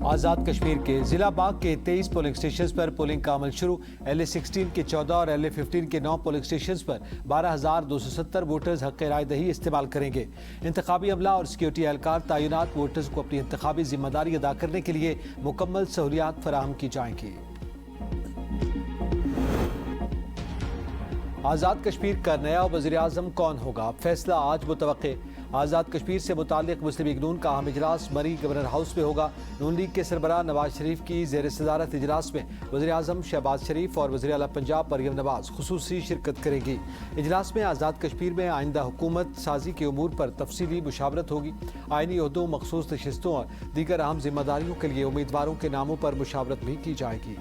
आज़ाद कश्मीर के जिला बाग के 23 पोलिंग स्टेशन पर पोलिंग का अमल शुरू। LA-16 के 14 और LA-15 के 9 पोलिंग स्टेशन पर 12,270 वोटर्स हक़ राय दही इस्तेमाल करेंगे। इंतखाबी अमला और सिक्योरिटी एहलकार तैनात वोटर्स को अपनी इंतखाबी जिम्मेदारी अदा करने के लिए मुकम्मल सहूलियात फराहम की जाएंगी। आज़ाद कश्मीर का नया वज़ीर आज़म कौन होगा, फैसला आज मुतवक्के। आज़ाद कश्मीर से मुताल्लिक़ मुस्लिम लीग नून का अहम इजलास मरी गवर्नर हाउस में होगा। नून लीग के सरबराह नवाज शरीफ की ज़ेर सदारत इजलास में वज़ीर आज़म शहबाज शरीफ और वज़ीर आला पंजाब मरियम नवाज खुसूसी शिरकत करेंगी। इजलास में आज़ाद कश्मीर में आइंदा हुकूमत साजी के उमूर पर तफसीली मुशावरत होगी। आइनी ओहदों, मखसूस नशिस्तों और दीगर अहम जिम्मेदारियों के लिए उम्मीदवारों के नामों पर मुशावरत भी की जाएगी।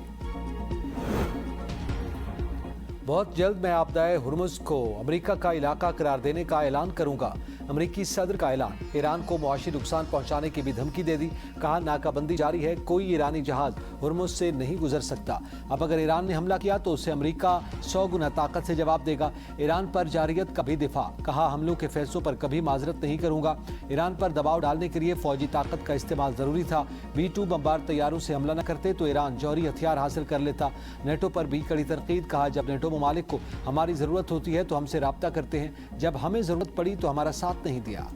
बहुत जल्द मैं आपदाए हुर्मुज़ को अमेरिका का इलाका करार देने का ऐलान करूंगा। अमेरिकी सदर का ऐलान। ईरान को मुआशी नुकसान पहुंचाने की भी धमकी दे दी। कहा नाकाबंदी जारी है, कोई ईरानी जहाज हुर्मुज़ से नहीं गुजर सकता। अब अगर ईरान ने हमला किया तो उसे अमेरिका 100 गुना ताकत से जवाब देगा। ईरान पर जारियत का भी दिफा। कहा हमलों के फैसलों पर कभी माजरत नहीं करूंगा। ईरान पर दबाव डालने के लिए फौजी ताकत का इस्तेमाल जरूरी था। B-2 बमबार तैयारों से हमला न करते तो ईरान जौहरी हथियार हासिल कर लेता। नेटो पर भी कड़ी तनकीद। कहा जब नेटो ममालिक को हमारी जरूरत होती है तो हमसे राब्ता करते हैं, जब हमें जरूरत पड़ी तो हमारा साथ नहीं दिया।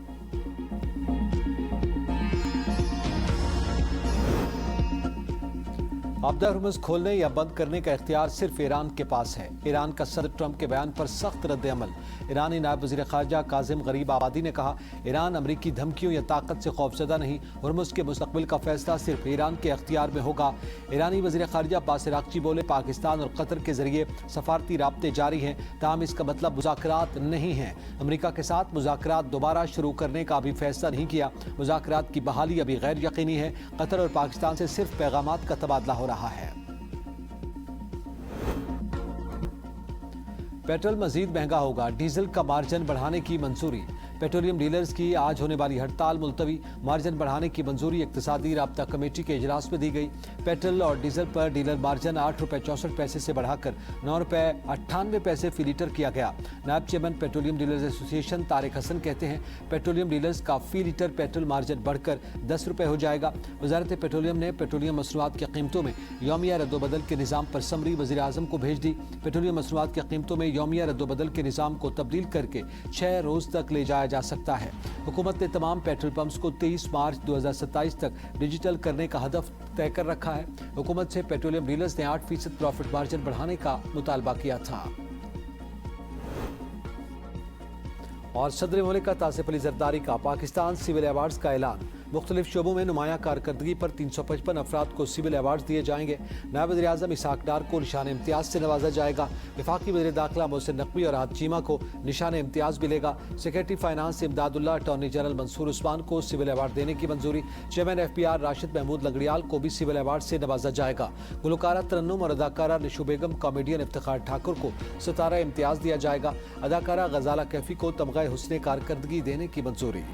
आपदा हुर्मुज़ खोलने या बंद करने का इख्तियार सिर्फ ईरान के पास है। ईरान का सदर ट्रंप के बयान पर सख्त रद्द अमल। ईरानी नायब वज़ीर ख़ारजा काज़िम गरीब आबादी ने कहा ईरान अमरीकी धमकियों या ताकत से खौफज़दा नहीं। हुर्मुज़ के मुस्तक़बिल का फैसला सिर्फ ईरान के अख्तियार में होगा। ईरानी वज़ीर ख़ारजा अब्बास अराग़ची बोले पाकिस्तान और कतर के जरिए सफारती राब्ते जारी हैं, ताहम इसका मतलब मुज़ाकरात नहीं है। अमरीका के साथ मुज़ाकरात दोबारा शुरू करने का अभी फैसला नहीं किया। मुज़ाकरात की बहाली अभी गैर यकीनी है। कतर और पाकिस्तान से सिर्फ पैगामात का तबादला हो रहा है। पेट्रोल मजीद महंगा होगा, डीजल का मार्जिन बढ़ाने की मंजूरी। पेट्रोलियम डीलर्स की आज होने वाली हड़ताल मुलतवी। मार्जिन बढ़ाने की मंजूरी इक्तिसादी राब्ता कमेटी के इजलास में दी गई। पेट्रोल और डीजल पर डीलर मार्जिन 8 रुपये 64 पैसे से बढ़ाकर 9 रुपये 98 पैसे फी लीटर किया गया। नायब chairman petroleum dealers association Tariq Hasan कहते हैं पेट्रोलियम डीलर्स का फी लीटर पेट्रोल मार्जिन बढ़कर 10 रुपये हो जाएगा। वजारत पेट्रोलियम ने पेट्रोलियम मसनूआत की कीमतों में यौमिया रद्दोबदल के निज़ाम पर समरी वज़ीर आज़म को भेज दी। पेट्रोलियम मसनूआत की कीमतों में यौमिया रद्दोबदल के निज़ाम को तब्दील करके 6 रोज़ तक ले जाया जा सकता है। हुकूमत ने तमाम पेट्रोल पंप्स को 23 मार्च 2027 तक डिजिटल करने का हदफ तय कर रखा है। हुकूमत से पेट्रोलियम डीलर्स ने 8% प्रॉफिट मार्जिन बढ़ाने का मुतालबा किया था। और सदर मुल्क आसिफ अली जरदारी का पाकिस्तान सिविल अवार्ड्स का ऐलान। मुख्तलिफ शोबों में नुमाया कारकर्दगी पर 355 अफराद को सिविल अवार्ड दिए जाएंगे। नायब वज़ीर आज़म इसहाक डार को निशान इम्तियाज से नवाजा जाएगा। वफाकी वज़ीर दाखिला मोहसिन नकवी और अहद चीमा को निशान इम्तियाज मिलेगा। Secretary finance Imdadullah, attorney general Mansoor Usman को सिविल अवार्ड देने की मंजूरी। चेयरमैन FPR राशिद महमूद लंगड़ियाल को भी सिविल अवार्ड से नवाजा जाएगा। गुलकारा तरन्नुम और अदाकारा निशु बेगम, कॉमेडियन इफ्तिखार ठाकुर को सितारा इम्तियाज दिया जाएगा। अदाकारा गजाला कैफी को तमगा हुस्ने कारकर्दगी देने की मंजूरी।